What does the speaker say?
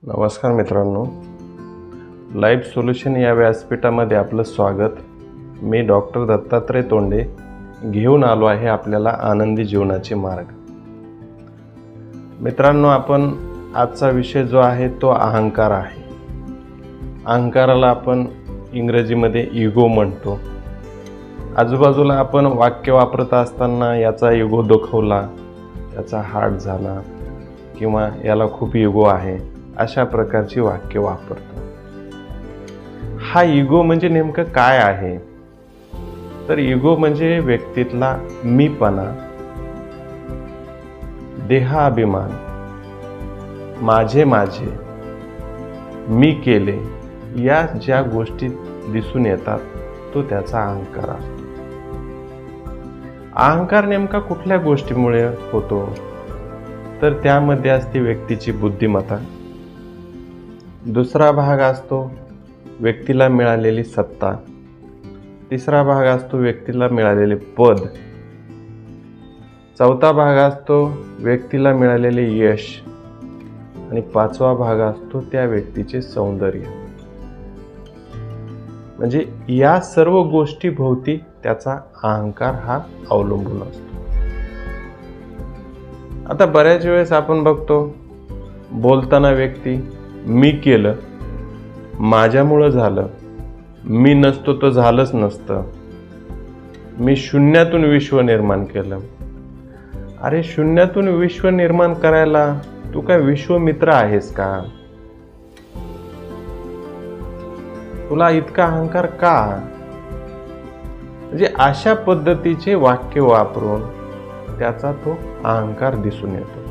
नमस्कार मित्रांनो, life solution या व्यासपीठामध्ये आपलं स्वागत. मी डॉक्टर दत्तात्रय तोंडे घेऊन आलो आहे आपल्याला आनंदी जीवनाचे मार्ग. मित्रांनो, आपण आजचा विषय जो आहे तो अहंकार आहे. अहंकाराला आपण इंग्रजीमध्ये इगो म्हणतो. आजूबाजूला आपण वाक्य वापरत असताना याचा इगो दुखवला, याचा हार्ट झाला किंवा याला खूप इगो आहे अशा प्रकारची वाक्य वापरतो. हा इगो म्हणजे नेमकं काय आहे? तर इगो म्हणजे व्यक्तीतला मीपणा, देहाभिमान, माझे मी केले या ज्या गोष्टी दिसून येतात तो त्याचा अहंकार असतो. अहंकार नेमका कुठल्या गोष्टीमुळे होतो? तर त्यामध्ये असते व्यक्तीची बुद्धिमत्ता. दुसरा भाग असतो व्यक्तीला मिळालेली सत्ता. तिसरा भाग असतो व्यक्तीला मिळालेले पद. चौथा भाग असतो व्यक्तीला मिळालेले यश. आणि पाचवा भाग असतो त्या व्यक्तीचे सौंदर्य. म्हणजे या सर्व गोष्टी भोवती त्याचा अहंकार हा अवलंबून असतो. आता बऱ्याच वेळेस आपण बघतो, बोलताना व्यक्ती मी केलं, माझ्यामुळं झालं, मी नसतो तर झालंच नसतं, मी शून्यातून विश्व निर्माण केलं. अरे, शून्यातून विश्व निर्माण करायला तू काय विश्वमित्र आहेस का? तुला इतका अहंकार का? म्हणजे अशा पद्धतीचे वाक्य वापरून त्याचा तो अहंकार दिसून येतो.